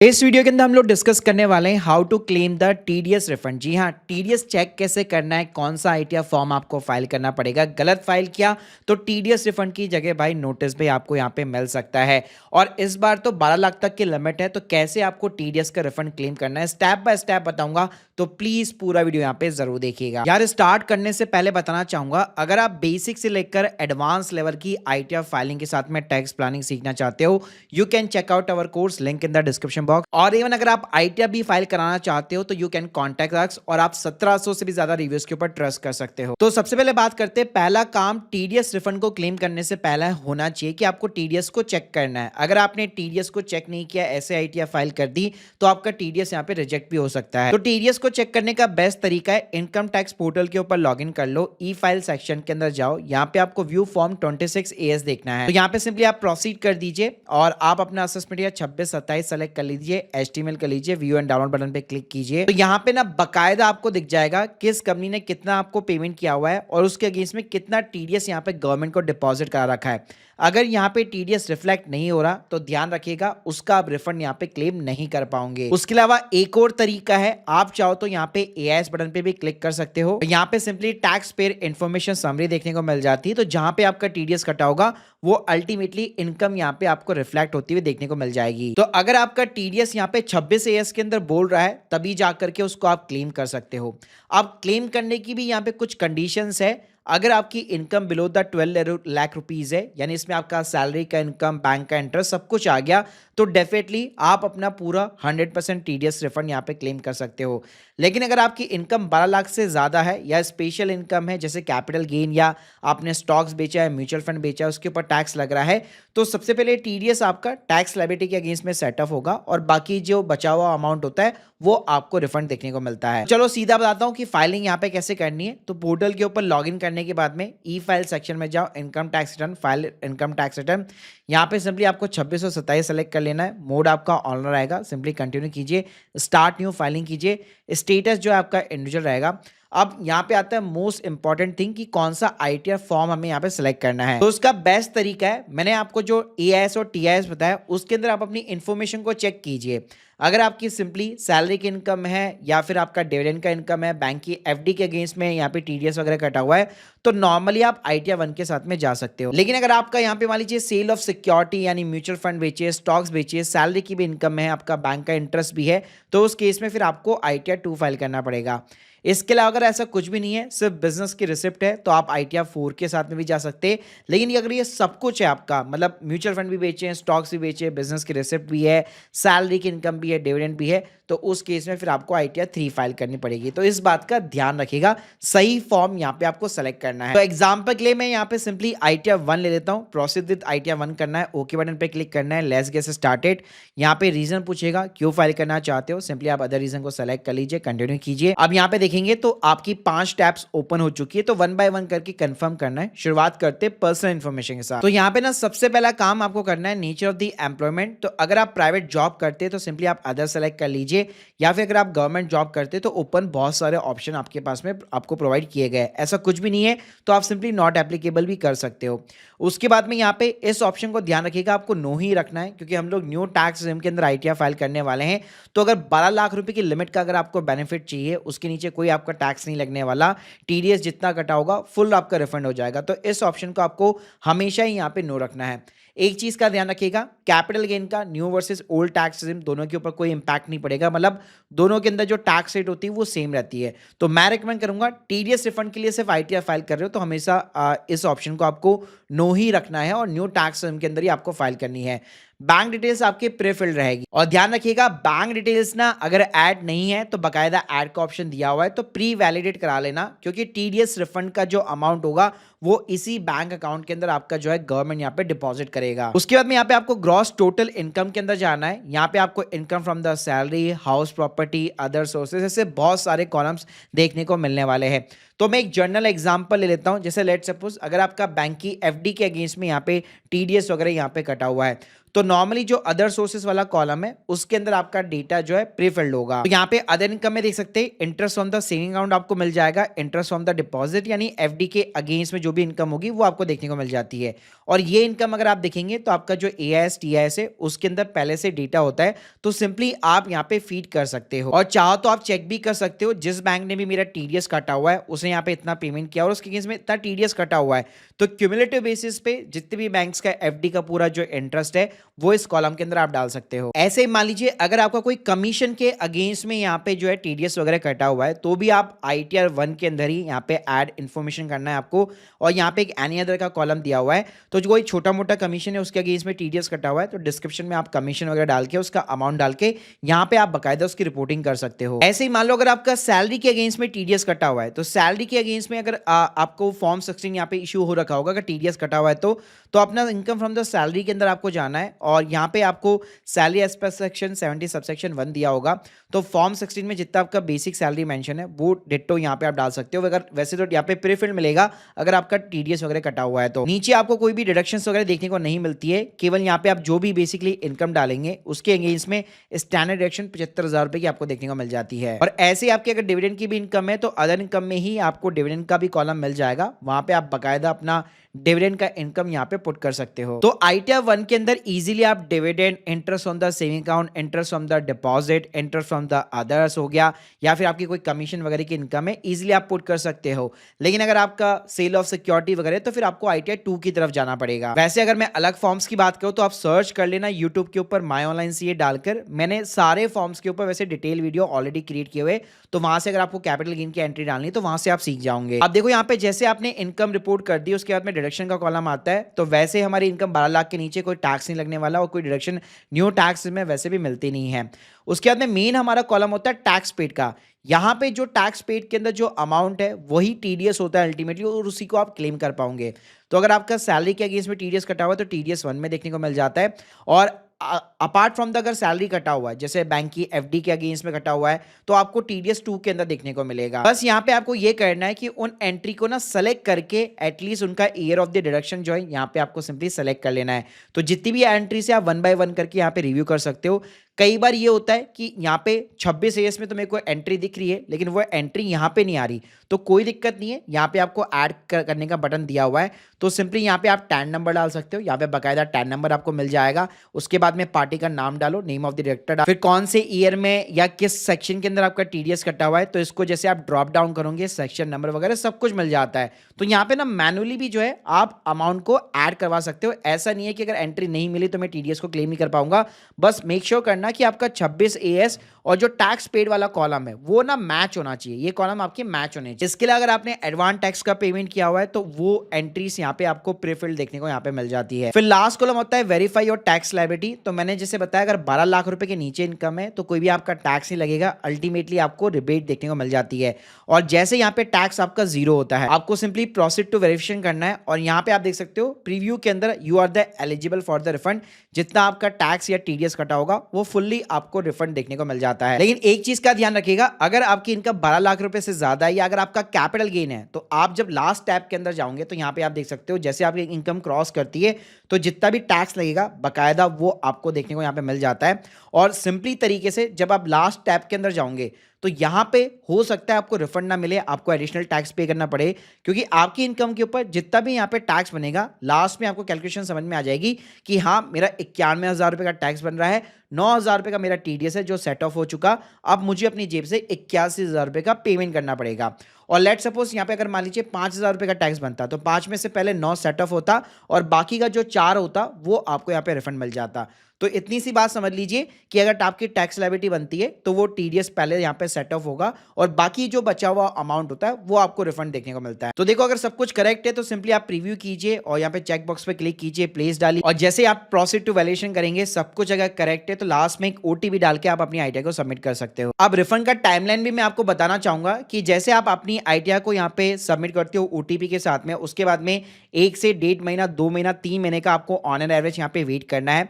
इस वीडियो के अंदर हम लोग डिस्कस करने वाले हैं how to claim the TDS refund. जी हाँ, टीडीएस चेक कैसे करना है, कौन सा आईटीआर फॉर्म आपको फाइल करना पड़ेगा। गलत फाइल किया तो टीडीएस रिफंड की जगह भाई नोटिस भी आपको यहाँ पे मिल सकता है। और इस बार तो 12 लाख तक की लिमिट है, तो कैसे आपको टीडीएस का रिफंड क्लेम करना है स्टेप बाय स्टेप बताऊंगा, तो प्लीज पूरा वीडियो यहाँ पे जरूर देखिएगा। यार स्टार्ट करने से पहले बताना चाहूंगा, अगर आप बेसिक से लेकर एडवांस लेवल की आईटीआर फाइलिंग के साथ में टैक्स प्लानिंग सीखना चाहते हो, you can check out our course, link in the description box. और इवन अगर आप आईटीआर भी फाइल कराना चाहते हो तो यू कैन कॉन्टैक्ट अस, और आप 1700 से भी ज्यादा रिव्यूज के ऊपर ट्रस्ट कर सकते हो। तो सबसे पहले बात करते हैं, पहला काम टीडीएस रिफंड को क्लेम करने से पहले होना चाहिए कि आपको टीडीएस को चेक करना है। अगर आपने टीडीएस को चेक नहीं किया, ऐसे आईटीआर फाइल कर दी, तो आपका टीडीएस यहाँ पे रिजेक्ट भी हो सकता है। तो टीडीएस को चेक करने का बेस्ट तरीका है, इनकम टैक्स पोर्टल के ऊपर लॉग इन कर लो, ई फाइल सेक्शन के अंदर जाओ, यहाँ पे आपको व्यू फॉर्म 26AS देखना है। तो यहाँ पे सिंपली आप प्रोसीड कर दीजिए और आप अपना असेसमेंट या 26-27 सेलेक्ट कर लीजिए, एचटीएमएल कर लीजिए, व्यू एंड डाउनलोड बटन पे क्लिक कीजिए। तो यहाँ पे ना बकायदा आपको दिख जाएगा किस कंपनी ने कितना आपको पेमेंट किया हुआ है और उसके अगेंस्ट में कितना टीडीएस यहाँ पे गवर्नमेंट को डिपॉजिट करा रखा है। अगर यहाँ पे टीडीएस रिफ्लेक्ट नहीं हो रहा तो ध्यान रखिएगा, उसका आप रिफंड यहाँ पे क्लेम नहीं कर पाओगे। उसके अलावा एक और तरीका है, आप चाहो तो यहाँ पे एआईएस बटन पे भी क्लिक कर सकते हो। यहाँ पे simply tax payer information summary देखने को मिल जाती है, तो जहां पे आपका टीडीएस कटा होगा वो अल्टीमेटली इनकम यहाँ पे आपको रिफ्लेक्ट होती हुई देखने को मिल जाएगी। तो अगर आपका टीडीएस यहाँ पे 26AS के अंदर बोल रहा है, तभी जाकर के उसको आप क्लेम कर सकते हो। अब क्लेम करने की भी यहाँ पे कुछ कंडीशंस है। अगर आपकी income below the 12 lakh rupees है, यानी इसमें आपका सैलरी का इनकम, बैंक का इंटरेस्ट सब कुछ आ गया, तो डेफिनेटली आप अपना पूरा 100% टीडीएस रिफंड यहाँ पे क्लेम कर सकते हो। लेकिन अगर आपकी इनकम 12 लाख से ज्यादा है या स्पेशल इनकम है, जैसे कैपिटल गेन या आपने स्टॉक्स बेचा है, म्यूचुअल फंड बेचा है, उसके ऊपर टैक्स लग रहा है, तो सबसे पहले टीडीएस आपका टैक्स लायबिलिटी के अगेंस्ट में सेटअप होगा और बाकी जो बचा हुआ अमाउंट होता है वो आपको रिफंड देखने को मिलता है। चलो सीधा बताता हूँ कि फाइलिंग यहाँ पे कैसे करनी है। तो पोर्टल के ऊपर लॉगिन करने के बाद में ई फाइल सेक्शन में जाओ, income tax return, file income tax return. यहाँ पे सिंपली आपको 2627 सेलेक्ट कर लेना है, मोड आपका ऑनर रहेगा, सिंपली कंटिन्यू कीजिए, स्टार्ट न्यू फाइलिंग कीजिए, स्टेटस जो है आपका इंडिविजुअल रहेगा। अब यहाँ पे आता है मोस्ट इंपॉर्टेंट थिंग कि कौन सा आईटीआर फॉर्म हमें यहाँ पे सिलेक्ट करना है। तो उसका बेस्ट तरीका है, मैंने आपको जो एआईएस और टीआईएस बताया उसके अंदर आप अपनी इंफॉर्मेशन को चेक कीजिए। अगर आपकी सिंपली सैलरी की इनकम है या फिर आपका डिविडेंड का इनकम है, बैंक की एफडी के अगेंस्ट में यहाँ पे टीडीएस वगैरह कटा हुआ है, तो नॉर्मली आप आईटीआर 1 के साथ में जा सकते हो। लेकिन अगर आपका यहाँ पे मान लीजिए सेल ऑफ सिक्योरिटी यानी म्यूचुअल फंड बेचिए, स्टॉक्स बेचिए, सैलरी की भी इनकम है, आपका बैंक का इंटरेस्ट भी है, तो उस केस में फिर आपको आईटीआर 2 फाइल करना पड़ेगा। इसके अलावा अगर ऐसा कुछ भी नहीं है, सिर्फ बिजनेस की रिसिप्ट है, तो आप आईटीआर 4 के साथ में भी जा सकते हैं। लेकिन अगर ये सब कुछ है आपका, मतलब म्यूचुअल फंड भी बेचे हैं, स्टॉक्स भी बेचे, बिजनेस की रिसिप्ट भी है, सैलरी की इनकम भी है, डिविडेंड भी है, तो उस केस में फिर आपको आईटीआर 3 फाइल करनी पड़ेगी। तो इस बात का ध्यान रखिएगा, सही फॉर्म यहाँ पे आपको सेलेक्ट करना है। तो एग्जाम्पल के लिए मैं यहाँ पे सिंपली आईटीआर 1 ले लेता हूँ, प्रोसीड विद आईटीआर 1 करना है, ओके बटन पे क्लिक करना है, लेट्स गेट स्टार्टेड। यहाँ पे रीजन पूछेगा क्यों फाइल करना चाहते हो, सिंपली आप अदर रीजन को सेलेक्ट कर लीजिए, कंटिन्यू कीजिए। अब यहाँ पे देखेंगे तो आपकी 5 टैब्स ओपन हो चुकी है, तो 1 बाय 1 करके कंफर्म करना है। शुरुआत करते हैं पर्सनल इन्फॉर्मेशन के साथ। तो यहाँ पे ना सबसे पहला काम आपको करना है नेचर ऑफ द एम्प्लॉयमेंट। तो अगर आप प्राइवेट जॉब करते हैं तो सिंपली आप अदर सेलेक्ट कर लीजिए, या फिर अगर आप गवर्नमेंट जॉब करते हैं तो ओपन बहुत सारे ऑप्शन आपके पास में आपको प्रोवाइड किए गए, ऐसा कुछ भी नहीं है, तो आप सिंपली नॉट एप्लीकेबल भी कर सकते हो। उसके बाद में यहाँ पे इस ऑप्शन को ध्यान रखिएगा, आपको नो ही रखना है, क्योंकि हम लोग न्यू टैक्स रिजिम के अंदर आईटीआर फाइल करने वाले हैं। तो अगर 12 लाख रुपए की लिमिट का अगर आपको बेनिफिट चाहिए, उसके नीचे कोई आपका टैक्स नहीं लगने वाला, टीडीएस जितना कटा होगा फुल आपका रिफंड हो जाएगा, तो इस ऑप्शन को आपको हमेशा ही यहाँ पे नो रखना है। एक चीज का ध्यान रखिएगा, कैपिटल गेन का new versus old tax regime दोनों के ऊपर कोई इंपैक्ट नहीं पड़ेगा, मतलब दोनों के अंदर जो टैक्स रेट होती है वो सेम रहती है। तो मैं रिकमेंड करूंगा, टीडीएस रिफंड के लिए सिर्फ आईटीआर फाइल कर रहे हो तो हमेशा इस ऑप्शन को आपको नो ही रखना है और न्यू टैक्स रिजिम के अंदर ही आपको फाइल करनी है। बैंक डिटेल्स आपके प्री फिल्ड रहेगी, और ध्यान रखिएगा बैंक डिटेल्स ना अगर ऐड नहीं है तो बकायदा ऐड का ऑप्शन दिया हुआ है, तो प्री वैलिडेट करा लेना, क्योंकि टीडीएस रिफंड का जो अमाउंट होगा वो इसी बैंक अकाउंट के अंदर आपका जो है गवर्नमेंट यहाँ पे डिपॉजिट करेगा। उसके बाद में यहाँ पे आपको ग्रॉस टोटल इनकम के अंदर जाना है। यहाँ पे आपको income from the salary, house property, other sources, ऐसे बहुत सारे कॉलम्स देखने को मिलने वाले हैं। तो मैं एक जनरल एग्जांपल ले लेता हूं, जैसे लेट सपोज अगर आपका बैंक की एफडी के अगेंस्ट में यहाँ पे टीडीएस वगैरह यहाँ पे कटा हुआ है, तो नॉर्मली जो अदर सोर्सेज वाला कॉलम है उसके अंदर आपका डेटा जो है प्रीफिल्ड होगा। तो यहाँ पे अदर इनकम में देख सकते हैं interest on the saving account आपको मिल जाएगा, इंटरेस्ट ऑन द डिपॉजिट यानी एफडी के अगेंस्ट में जो भी इनकम होगी वो आपको देखने को मिल जाती है। और ये इनकम अगर आप देखेंगे तो आपका जो एआईएस टीआईएस है उसके अंदर पहले से डेटा होता है, तो सिंपली आप यहाँ पे फीड कर सकते हो और चाहो तो आप चेक भी कर सकते हो जिस बैंक ने भी मेरा टीडीएस काटा हुआ है उसने यहाँ पे इतना पेमेंट किया और उसके अगेंस्ट में इतना टीडीएस कटा हुआ है, तो क्यूमुलेटिव बेसिस पे जितने भी बैंक्स का एफडी का पूरा जो इंटरेस्ट है वो इस कॉलम के अंदर आप डाल सकते हो। ऐसे ही मान लीजिए अगर आपका कोई कमीशन के अगेंस्ट में यहाँ पे जो है टीडीएस वगैरह कटा हुआ है तो भी आप आईटीआर 1 के अंदर ही यहाँ पे ऐड इन्फॉर्मेशन करना है आपको, और यहाँ पे एक एनी अदर का कॉलम दिया हुआ है, तो जो कोई छोटा मोटा कमीशन है उसके अगेंस्ट में टीडीएस कटा हुआ है तो डिस्क्रिप्शन में आप कमीशन वगैरह डाल के उसका अमाउंट डाल के यहाँ पे आप बकायदा उसकी रिपोर्टिंग कर सकते हो। ऐसे ही मान लो अगर आपका सैलरी के अगेंस्ट में टीडीएस कटा हुआ है तो सैलरी के अगेंस्ट में अगर आपको फॉर्म 16 यहाँ पे इशू हो रखा होगा अगर टीडीएस कटा हुआ है तो अपना इनकम फ्रॉम द सैलरी के अंदर आपको जाना है और यहाँ पे आपको salary as per section 70 subsection 1 दिया होगा, तो फॉर्म 16 में जितना आपका बेसिक सैलरी मेंशन है वो डिट्टो यहाँ पे आप डाल सकते हो। अगर वैसे तो यहाँ पे प्रीफिल्ड मिलेगा अगर आपका टीडीएस वगैरह कटा हुआ है तो नीचे आपको कोई भी डिडक्शंस वगैरह देखने को नहीं मिलती है, केवल यहाँ पे आप जो भी बेसिकली इनकम डालेंगे उसके अगेंस्ट में स्टैंडर्ड डिडक्शन 75,000 रुपए की आपको देखने को मिल जाती है। और ऐसे आपके अगर डिविडेंड की भी इनकम है तो अदर इनकम में ही आपको डिविडेंड का भी कॉलम मिल जाएगा, वहां पे आप बकायदा अपना डिविडेंड का इनकम यहाँ पे पुट कर सकते हो। तो आईटीआर 1 के अंदर इजीली आप dividend, interest on the saving account, interest on the deposit, interest on the others हो गया या फिर आपकी कोई कमीशन वगैरह की इनकम है इजीली आप पुट कर सकते हो। लेकिन अगर आपका सेल ऑफ सिक्योरिटी वगैरह तो फिर आपको आईटीआर 2 की तरफ जाना पड़ेगा। वैसे अगर मैं अलग फॉर्म्स की बात करूँ तो आप सर्च कर लेना यूट्यूब के ऊपर माई ऑनलाइन सीए डालकर, मैंने सारे फॉर्म्स के ऊपर वैसे डिटेल वीडियो ऑलरेडी क्रिएट किए हुए, तो वहां से अगर आपको कैपिटल गेन की एंट्री डालनी तो वहां से आप सीख जाओगे। अब देखो यहाँ पे जैसे आपने इनकम रिपोर्ट कर दी उसके बाद में डिडक्शन का कॉलम आता है, तो वैसे हमारी इनकम 12 लाख के नीचे कोई टैक्स नहीं लगने वाला और कोई डिडक्शन न्यू टैक्स में वैसे भी मिलती नहीं है। उसके बाद में मेन हमारा कॉलम होता है टैक्स पेड का। यहाँ पे जो टैक्स पेड के अंदर जो अमाउंट है वही टीडीएस होता है अल्टीमेटली और उसी को आप क्लेम कर पाओगे। तो अगर आपका सैलरी के अगेंस्ट में टीडीएस कटा हुआ है तो टीडीएस 1 में देखने को मिल जाता है, और अपार्ट फ्रॉम द अगर सैलरी कटा हुआ है जैसे बैंक की एफडी के अगेंस्ट में कटा हुआ है तो आपको टीडीएस 2 के अंदर देखने को मिलेगा। बस यहाँ पे आपको ये करना है कि उन एंट्री को ना सेलेक्ट करके एटलीस्ट उनका ईयर ऑफ द डिडक्शन जो है यहाँ पे आपको सिंपली सेलेक्ट कर लेना है। तो जितनी भी एंट्री से आप 1 बाय 1 करके यहाँ पे रिव्यू कर सकते हो। कई बार ये होता है कि यहाँ पे 26 एएस में तो मेरे को एंट्री दिख रही है लेकिन वो एंट्री यहाँ पे नहीं आ रही, तो कोई दिक्कत नहीं है, यहाँ पे आपको ऐड करने का बटन दिया हुआ है, तो सिंपली यहाँ पे आप टैन नंबर डाल सकते हो। यहाँ पे बकायदा टैन नंबर आपको मिल जाएगा। उसके बाद में पार्टी का नाम डालो, नेम ऑफ द डायरेक्टर, फिर कौन से ईयर में या किस सेक्शन के अंदर आपका टीडीएस कटा हुआ है, तो इसको जैसे आप ड्रॉप डाउन करोगे सेक्शन नंबर वगैरह सब कुछ मिल जाता है। तो यहाँ पे ना मैनुअली भी जो है आप अमाउंट को ऐड करवा सकते हो। ऐसा नहीं है कि अगर एंट्री नहीं मिली तो मैं टीडीएस को क्लेम नहीं कर पाऊंगा। बस मेक श्योर करना कि आपका 26 एएस और जो टैक्स पेड वाला कॉलम है वो ना मैच होना चाहिए, ये कॉलम आपके मैच होने चाहिए। इसके लिए अगर आपने एडवांस टैक्स का पेमेंट किया हुआ है तो वो एंट्रीज यहाँ पे आपको प्रीफिल्ड देखने को यहाँ पे मिल जाती है। फिर लास्ट कॉलम होता है वेरीफाई योर टैक्स लायबिलिटी। तो मैंने जैसे बताया अगर 12 लाख रुपए के नीचे इनकम है तो कोई भी आपका टैक्स नहीं लगेगा, अल्टीमेटली आपको रिबेट देखने को मिल जाती है। और जैसे यहाँ पे टैक्स आपका 0 होता है आपको सिंपली प्रोसीड टू वेरिफिकेशन करना है, और यहाँ पे आप देख सकते हो प्रीव्यू के अंदर you are the eligible for the refund, जितना आपका टैक्स या टीडीएस कटा होगा वो फुल्ली आपको रिफंड देखने को मिल जाता है। लेकिन एक चीज का ध्यान रखिएगा, अगर आपकी इनकम 12 लाख रुपए से ज्यादा है या अगर आपका कैपिटल गेन है तो आप जब लास्ट टैब के अंदर जाओगे तो यहाँ पे आप देख सकते हो जैसे आपकी इनकम क्रॉस करती है तो जितना भी टैक्स लगेगा बकायदा वो आपको देखने को यहाँ पे मिल जाता है। और सिंपली तरीके से जब आप लास्ट टैब के अंदर जाओगे तो यहाँ पे हो सकता है आपको रिफंड ना मिले, आपको एडिशनल टैक्स पे करना पड़े, क्योंकि आपकी इनकम के ऊपर जितना भी यहाँ पे टैक्स बनेगा लास्ट में आपको कैलकुलेशन समझ में आ जाएगी कि हाँ मेरा 91,000 रुपये का टैक्स बन रहा है, 9,000 रुपये का मेरा टीडीएस है जो सेट ऑफ हो चुका, अब मुझे अपनी जेब से 81,000 रुपये का पेमेंट करना पड़ेगा। और लेट सपोज यहाँ पे अगर मान लीजिए 5,000 रुपये का टैक्स बनता तो 5 में से पहले 9 सेट ऑफ होता और बाकी का जो 4 होता वो आपको यहाँ पे रिफंड मिल जाता। तो इतनी सी बात समझ लीजिए कि अगर आपकी टैक्स लायबिलिटी बनती है तो वो टीडीएस पहले यहाँ पे सेट ऑफ होगा और बाकी जो बचा हुआ अमाउंट होता है वो आपको रिफंड देखने को मिलता है। तो देखो अगर सब कुछ करेक्ट है तो सिंपली आप प्रीव्यू कीजिए और यहाँ पे चेक बॉक्स पे क्लिक कीजिए, प्लेस डालिए, और जैसे आप प्रोसीड टू वैलिडेशन करेंगे सब कुछ अगर करेक्ट है तो लास्ट में एक ओटीपी डाल के आप अपनी आईटीआर को सबमिट कर सकते हो। अब रिफंड का टाइमलाइन भी मैं आपको बताना चाहूंगा कि जैसे आप अपनी आईटीआर को यहाँ पे सबमिट करते हो ओटीपी के साथ में, उसके बाद में 1 से 1.5 महीना, 2 महीना, 3 महीने का आपको ऑन एन एवरेज यहाँ पे वेट करना है।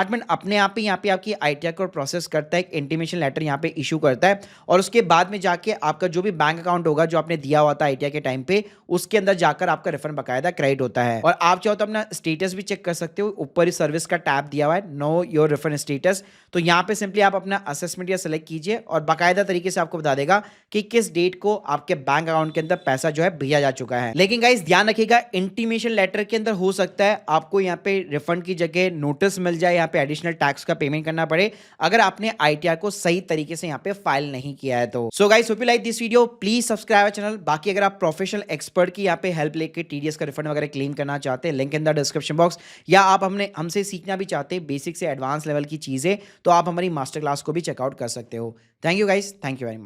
डिपार्टमेंट अपने आप ही यहाँ पे आपकी आईटीआर को प्रोसेस करता है, एक इंटीमेशन लेटर यहाँ पे इशू करता है और उसके बाद में जाके आपका जो भी बैंक अकाउंट होगा जो आपने दिया हुआ था आईटीआर के टाइम पे, उसके अंदर जाकर आपका रिफंड बकायदा क्रेडिट होता है। और आप चाहो तो अपना स्टेटस भी चेक कर सकते हो, ऊपर ही सर्विस का टैब दिया हुआ है, नो योर रिफंड स्टेटस। तो यहाँ पे सिंपली आप अपना असेसमेंट या सेलेक्ट कीजिए और बाकायदा तरीके से आपको बता देगा कि किस डेट को आपके बैंक अकाउंट के अंदर पैसा जो है भेजा जा चुका है। लेकिन गाइस ध्यान रखिएगा, इंटीमेशन लेटर के अंदर हो सकता है आपको यहाँ पे रिफंड की जगह नोटिस मिल जाए, यहाँ पे एडिशनल टैक्स का पेमेंट करना पड़े अगर आपने आईटीआर को सही तरीके से यहाँ पे फाइल नहीं किया है तो। So guys hope you like this video, please subscribe channel. बाकी अगर आप प्रोफेशनल एक्सपर्ट की यहाँ पे हेल्प लेके टीडीएस का रिफंड वगैरह क्लेम करना चाहते हैं, link in the description box, या आप हमसे सीखना भी चाहते हैं बेसिक से एडवांस लेवल की चीजें, तो आप हमारी मास्टर क्लास को भी चेकआउट कर सकते हो। Thank you guys, thank you very much.